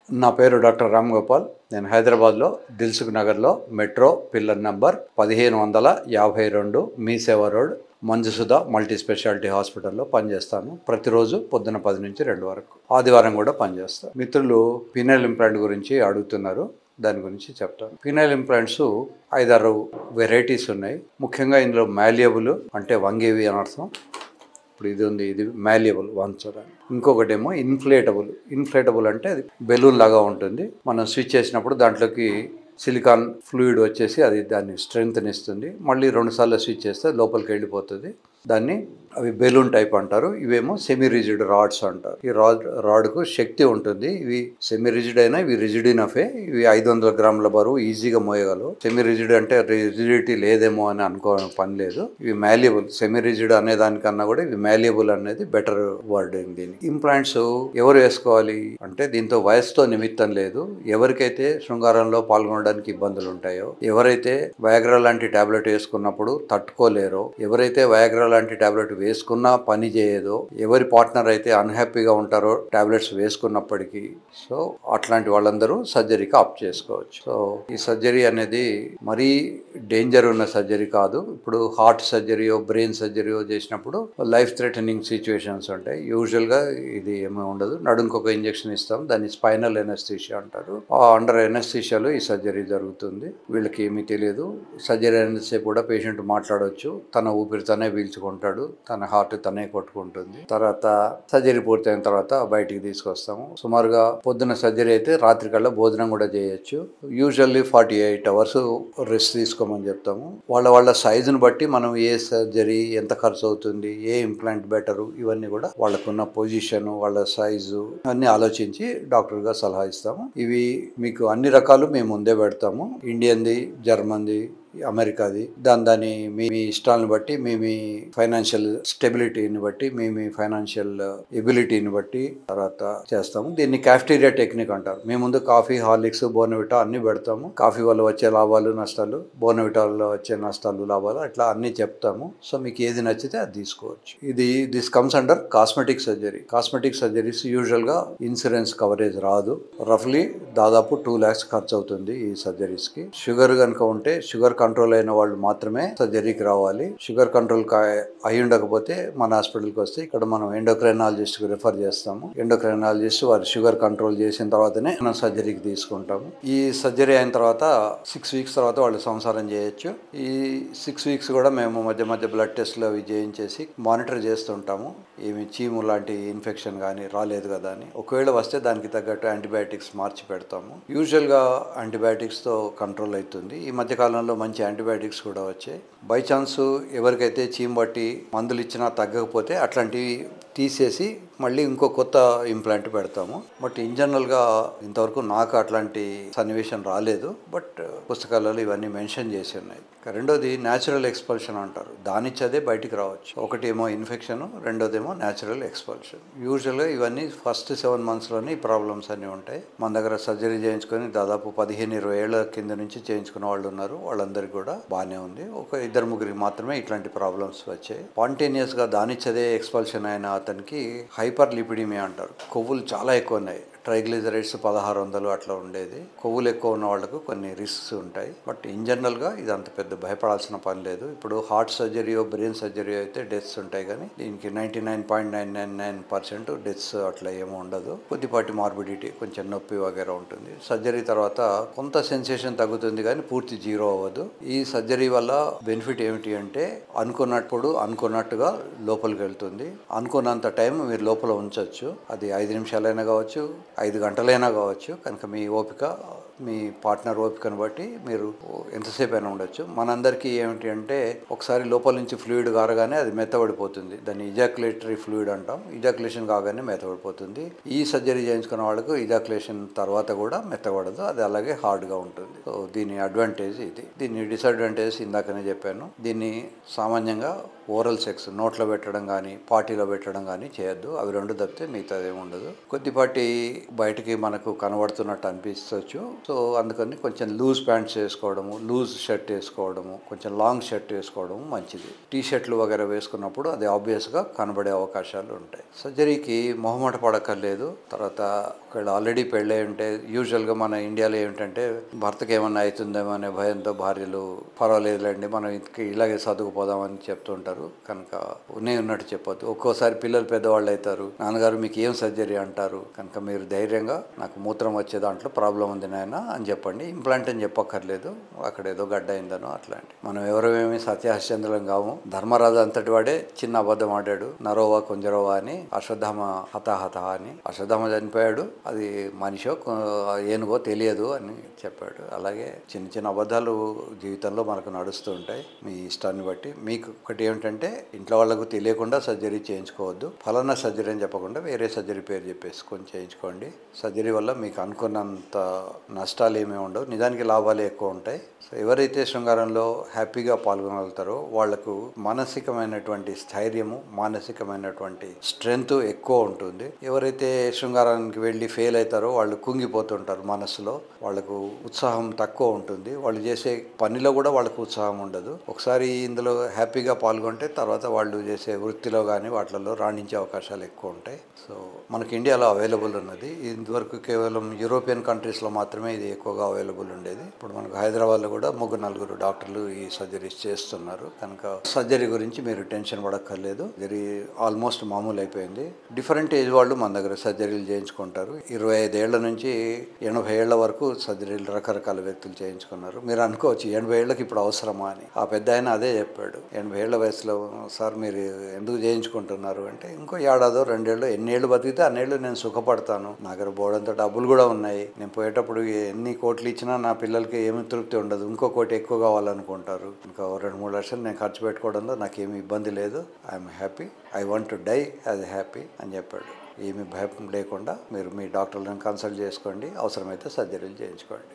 నా పేరు డాక్టర్ రామ్ గోపాల్. నేను హైదరాబాద్లో దిల్సుఖ్ నగర్లో మెట్రో పిల్లర్ నంబర్ 1552 మీ సేవా రోడ్ మంజుసుధ మల్టీ స్పెషాలిటీ హాస్పిటల్లో పనిచేస్తాను. ప్రతిరోజు పొద్దున 10 నుంచి 2 వరకు, ఆదివారం కూడా పనిచేస్తాను. మిత్రులు పీనల్ ఇంప్లాంట్ గురించి అడుగుతున్నారు, దాని గురించి చెప్తాను. పీనల్ ఇంప్లాంట్స్ 5-6 వెరైటీస్ ఉన్నాయి. ముఖ్యంగా ఇందులో మాల్యబుల్ అంటే వంగేవి అని అర్థం. ఇప్పుడు ఇది ఉంది, ఇది మాల్యబుల్ వంచడానికి. ఇంకొకటేమో ఇన్ఫ్లేటబుల్ అంటే అది బెలూన్ లాగా ఉంటుంది. మనం స్విచ్ చేసినప్పుడు దాంట్లోకి సిలికాన్ ఫ్లూయిడ్ వచ్చేసి అది దాన్ని స్ట్రెంగ్త్ని ఇస్తుంది. మళ్ళీ 2 సార్లు స్విచ్ చేస్తే లోపలికి వెళ్ళిపోతుంది. దాన్ని అవి బెలూన్ టైప్ అంటారు. ఇవేమో సెమీ రిజిడ్ రాడ్స్ అంటారు. ఈ రాడ్కు శక్తి ఉంటుంది. ఇవి సెమీ రిజిడ్ అయినా ఇవి రిజిడ్ ఇనఫే. ఇవి 500 గ్రాముల బరువు ఈజీగా మోయగలవు. సెమీ రిజిడ్ అంటే రిజిడిటీ లేదేమో అని అనుకోవడం పని లేదు. ఇవి మాల్యబుల్. సెమీ రిజిడ్ అనే దానికన్నా కూడా ఇవి మాల్యబుల్ అనేది బెటర్ వర్డ్. దీన్ని ఇంప్లాంట్స్ ఎవరు వేసుకోవాలి అంటే దీంతో వయసుతో నిమిత్తం లేదు. ఎవరికైతే శృంగారంలో పాల్గొనడానికి ఇబ్బందులు ఉంటాయో, ఎవరైతే వయాగ్రా లాంటి టాబ్లెట్ వేసుకున్నప్పుడు తట్టుకోలేరో, ఎవరైతే వయాగ్రా లాంటి టాబ్లెట్ వేసుకున్నా పని చేయదో, ఎవరి పార్ట్నర్ అయితే అన్హ్యాపీగా ఉంటారో టాబ్లెట్స్ వేసుకున్నప్పటికీ, సో అట్లాంటి వాళ్ళందరూ సర్జరీకి ఆప్ట్ చేసుకోవచ్చు. సో ఈ సర్జరీ అనేది మరీ డేంజర్ ఉన్న సర్జరీ కాదు. ఇప్పుడు హార్ట్ సర్జరీయో బ్రెయిన్ సర్జరీయో చేసినప్పుడు లైఫ్ థ్రెటనింగ్ సిచ్యువేషన్స్ ఉంటాయి. యూజువల్గా ఇది ఏమీ ఉండదు. నడుంకి ఒక ఇంజెక్షన్ ఇస్తాం, దాన్ని స్పైనల్ ఎనస్థీషియా అంటారు. ఆ అండర్ ఎనస్థీషియాలో ఈ సర్జరీ జరుగుతుంది. వీళ్ళకి ఏమీ తెలియదు. సర్జరీ అనేసేపు కూడా పేషెంట్ మాట్లాడవచ్చు. తన ఊపిరి తనే పీల్చుకుంటాడు, తన హార్ట్ తనే కొట్టుకుంటుంది. తర్వాత సర్జరీ పూర్తయిన తర్వాత బయటికి తీసుకొస్తాము. సుమారుగా పొద్దున సర్జరీ అయితే రాత్రి కల్లా భోజనం కూడా చేయొచ్చు. యూజువల్లీ 48 అవర్స్ రెస్ట్ తీసుకోమని చెప్తాము. వాళ్ళ సైజును బట్టి మనం ఏ సర్జరీ ఎంత ఖర్చు అవుతుంది, ఏ ఇంప్లాంట్ బెటరు, ఇవన్నీ కూడా వాళ్ళకున్న పొజిషన్, వాళ్ళ సైజు అన్ని ఆలోచించి డాక్టర్గా సలహా ఇస్తాము. ఇవి మీకు అన్ని రకాలు మేము ముందే పెడతాము. ఇండియన్ది, జర్మన్ది, అమెరికాది, దాని మీ ఇష్టాలను బట్టి, మీ ఫైనాన్షియల్ స్టెబిలిటీని బట్టి, మీ ఫైనాన్షియల్ ఎబిలిటీని బట్టి తర్వాత చేస్తాము. దీన్ని కాఫ్టీరియా టెక్నిక్ అంటారు. మేము ముందు కాఫీ, హార్లిక్స్, బోర్న్విటా అన్ని పెడతాము. కాఫీ వల్ల వచ్చే లాభాలు నష్టాలు, బోర్న్విటా వల్ల వచ్చే నష్టాలు లాభాలు, అట్లా అన్ని చెప్తాము. సో మీకు ఏది నచ్చితే అది తీసుకోవచ్చు. This comes under cosmetic surgery. Cosmetic surgeries యూజువల్గా ఇన్సూరెన్స్ కవరేజ్ రాదు. రఫ్లీ దాదాపు 2 lakhs ఖర్చు అవుతుంది ఈ సర్జరీస్కి. షుగర్ కనుక ఉంటే, షుగర్ కంట్రోల్ అయిన వాళ్ళు మాత్రమే సర్జరీకి రావాలి. షుగర్ కంట్రోల్ అయి ఉండకపోతే మన హాస్పిటల్కి వస్తే ఇక్కడ మనం ఎండోక్రైనాలజిస్ట్కి రిఫర్ చేస్తాము. ఎండోక్రైనాలజిస్ట్ వారి షుగర్ కంట్రోల్ చేసిన తర్వాతనే మనం సర్జరీకి తీసుకుంటాము. ఈ సర్జరీ అయిన తర్వాత 6 weeks తర్వాత వాళ్ళు సంసారం చేయొచ్చు. ఈ 6 weeks కూడా మేము మధ్య బ్లడ్ టెస్ట్లు అవి చేయించేసి మానిటర్ చేస్తుంటాము. ఏమి చీము లాంటి ఇన్ఫెక్షన్ కానీ రాలేదు కదా అని. ఒకవేళ వస్తే దానికి తగ్గట్టు యాంటీబయాటిక్స్ మార్చి పెడతాము. యూజువల్గా యాంటీబయాటిక్స్తో కంట్రోల్ అవుతుంది. ఈ మధ్యకాలంలో మంచి యాంటీబయాటిక్స్ కూడా వచ్చాయి. బై ఛాన్స్ ఎవరికైతే చీమ్ బట్టి మందులు ఇచ్చినా తగ్గకపోతే అట్లాంటివి తీసేసి మళ్ళీ ఇంకో కొత్త ఇంప్లాంట్ పెడతాము. బట్ ఇన్ జనరల్గా ఇంతవరకు నాకు అట్లాంటి సన్నివేశం రాలేదు. బట్ పుస్తకాలలో ఇవన్నీ మెన్షన్ చేసి ఉన్నాయి. రెండోది న్యాచురల్ ఎక్స్పల్షన్ అంటారు. దానిచ్చదే బయటికి రావచ్చు. ఒకటేమో ఇన్ఫెక్షన్, రెండోదేమో న్యాచురల్ ఎక్స్పల్షన్. యూజువల్గా ఇవన్నీ ఫస్ట్ 7 monthsలోనే ఈ ప్రాబ్లమ్స్ అన్నీ ఉంటాయి. మన దగ్గర సర్జరీ చేయించుకొని దాదాపు 15-20 ఏళ్ల కింద నుంచి చేయించుకున్న వాళ్ళు ఉన్నారు. వాళ్ళందరికీ కూడా బాగానే ఉంది. ఒక 2-3 మాత్రమే ఇట్లాంటి ప్రాబ్లమ్స్ వచ్చాయి. స్పాంటేనియస్గా దానిచ్చదే ఎక్స్పల్షన్ అయిన అతనికి హైపర్ లిపిడిమియా అంటారు. కొవ్వులు చాలా ఎక్కువ ఉన్నాయి. ట్రైగ్లిజరైడ్స్ 1600 అట్లా ఉండేది. కొవ్వులు ఎక్కువ ఉన్న వాళ్ళకు కొన్ని రిస్క్స్ ఉంటాయి. బట్ ఇన్ జనరల్గా ఇది అంత పెద్ద భయపడాల్సిన పని లేదు. ఇప్పుడు హార్ట్ సర్జరీయో బ్రెయిన్ సర్జరీ అయితే డెత్స్ ఉంటాయి, కానీ దీనికి 99.999% డెత్స్ అట్లా ఏమో ఉండదు. కొద్దిపాటి మార్బిడిటీ, కొంచెం నొప్పి వగేరా ఉంటుంది. సర్జరీ తర్వాత కొంత సెన్సేషన్ తగ్గుతుంది, కానీ పూర్తి జీరో అవ్వదు. ఈ సర్జరీ వల్ల బెనిఫిట్ ఏమిటి అంటే అనుకున్నట్టుగా లోపలికి వెళ్తుంది. అనుకున్నంత టైం మీరు లోపల ఉంచవచ్చు. అది 5 నిమిషాలైనా కావచ్చు, 5 గంటలైనా కావచ్చు. కనుక మీ ఓపిక, మీ పార్ట్నర్ ఓపికను బట్టి మీరు ఎంతసేపు అయినా ఉండొచ్చు. మనందరికీ ఏమిటి అంటే ఒకసారి లోపల నుంచి ఫ్లూయిడ్ కారగానే అది మెత్తబడిపోతుంది. దాన్ని ఇజాక్యులేటరీ ఫ్లూయిడ్ అంటాం. ఇజాక్యులేషన్ కాగానే మెత్తబడిపోతుంది. ఈ సర్జరీ చేయించుకున్న వాళ్ళకు ఇజాక్యులేషన్ తర్వాత కూడా మెత్తబడదు, అది అలాగే హార్డ్గా ఉంటుంది. సో దీని అడ్వాంటేజ్ ఇది. దీని డిసడ్వాంటేజ్ ఇందాకనే చెప్పాను. దీన్ని సామాన్యంగా ఓరల్ సెక్స్ నోట్లో పెట్టడం కానీ పార్టీలో పెట్టడం కానీ చేయొద్దు. అవి 2 తప్పితే మిగతాదేమి ఉండదు. కొద్దిపాటి బయటికి మనకు కనబడుతున్నట్టు అనిపించవచ్చు. సో అందుకని కొంచెం లూజ్ ప్యాంట్స్ వేసుకోవడము, లూజ్ షర్ట్ వేసుకోవడము, కొంచెం లాంగ్ షర్ట్ వేసుకోవడము మంచిది. టీ షర్ట్లు వగైరా వేసుకున్నప్పుడు అది ఆబ్వియస్గా కనబడే అవకాశాలు ఉంటాయి. సర్జరీకి మొహమాట పడక్కర్లేదు. తర్వాత ఒకవేళ ఆల్రెడీ పెళ్ళై ఉంటే యూజువల్గా మన ఇండియాలో ఏమిటంటే భర్తకి ఏమన్నా అవుతుందేమో అనే భయంతో భార్యలు పర్వాలేదులేండి మనం ఇలాగే చదువుకుపోదామని చెప్తుంటారు. కనుక ఉన్నట్టు చెప్పొద్దు. ఒక్కోసారి పిల్లలు పెద్దవాళ్ళు అవుతారు, నాన్నగారు మీకు ఏం సర్జరీ అంటారు, కనుక మీరు ధైర్యంగా నాకు మూత్రం వచ్చే దాంట్లో ప్రాబ్లం ఉంది నాయన అని చెప్పండి. ఇంప్లాంట్ అని చెప్పక్కర్లేదు, అక్కడ ఏదో గడ్డ అయిందనో అట్లాంటి. మనం ఎవరేమీ సత్యహరిశ్చంద్రులం కాము. ధర్మరాజు అంతటి వాడే చిన్న అబద్ధం ఆడాడు, నరోవా కొంజరోవా అని, అశ్వత్థామ హతాహత అని. అశ్వత్థామ చనిపోయాడు, అది మనిషో ఏనుగో తెలియదు అని చెప్పాడు. అలాగే చిన్న చిన్న అబద్ధాలు జీవితంలో మనకు నడుస్తూ ఉంటాయి, మీ ఇష్టాన్ని బట్టి. మీకు ఒకటి ఏమిటంటే ఇంట్లో వాళ్ళకు తెలియకుండా సర్జరీ చేయించుకోవద్దు. ఫలానా సర్జరీ అని చెప్పకుండా వేరే సర్జరీ పేరు చెప్పేసుకొని చేయించుకోండి. సర్జరీ వల్ల మీకు అనుకున్నంత నష్టాలు ఏమీ ఉండవు, నిజానికి లాభాలు ఎక్కువ ఉంటాయి. సో ఎవరైతే శృంగారంలో హ్యాపీగా పాల్గొనగలుగుతారో వాళ్లకు మానసికమైనటువంటి స్థైర్యము, మానసికమైనటువంటి స్ట్రెంగ్త్ ఎక్కువ ఉంటుంది. ఎవరైతే శృంగారానికి వెళ్ళి ఫెయిల్ అవుతారో వాళ్ళు కుంగిపోతుంటారు, మనసులో వాళ్ళకు ఉత్సాహం తక్కువ ఉంటుంది, వాళ్ళు చేసే పనిలో కూడా వాళ్ళకు ఉత్సాహం ఉండదు. ఒకసారి ఇందులో హ్యాపీగా పాల్గొంటే తర్వాత వాళ్ళు చేసే వృత్తిలో కానీ వాటిల్లో రాణించే అవకాశాలు ఎక్కువ ఉంటాయి. సో మనకి ఇండియాలో అవైలబుల్ ఉన్నది. ఇంతవరకు కేవలం యూరోపియన్ కంట్రీస్లో మాత్రమే ఇది ఎక్కువగా అవైలబుల్ ఉండేది. ఇప్పుడు మనకు హైదరాబాద్లో కూడా 3-4 డాక్టర్లు ఈ సర్జరీస్ చేస్తున్నారు. కనుక సర్జరీ గురించి మీరు టెన్షన్ పడక్కర్లేదు. సర్జరీ ఆల్మోస్ట్ మామూలు అయిపోయింది. డిఫరెంట్ ఏజ్ వాళ్ళు మన దగ్గర సర్జరీలు చేయించుకుంటారు. 25 ఏళ్ల నుంచి 80 ఏళ్ల వరకు సర్జరీలు రకరకాల వ్యక్తులు చేయించుకున్నారు. మీరు అనుకోవచ్చు 80 ఏళ్ళకి ఇప్పుడు అవసరమా అని. ఆ పెద్ద ఆయన అదే చెప్పాడు. 80 ఏళ్ల వయసులో సార్ మీరు ఎందుకు చేయించుకుంటున్నారు అంటే, ఇంకో ఏడాదో 2 ఏళ్ళు ఎన్ని ఏళ్ళు బతికితే అన్నేళ్ళు నేను సుఖపడతాను, నా దగ్గర బోర్డంత డబ్బులు కూడా ఉన్నాయి, నేను పోయేటప్పుడు ఎన్ని కోట్లు ఇచ్చినా నా పిల్లలకి ఏమి తృప్తి ఉండదు, ఇంకో కోటి ఎక్కువ కావాలనుకుంటారు, ఇంకా 2-3 లక్షలు నేను ఖర్చు పెట్టుకోవడంలో నాకేమి ఇబ్బంది లేదు, I'm happy, I want to die as happy అని చెప్పాడు. ఏమి భయం లేకుండా మీరు మీ డాక్టర్లను కన్సల్ట్ చేసుకోండి, అవసరమైతే సర్జరీలు చేయించుకోండి.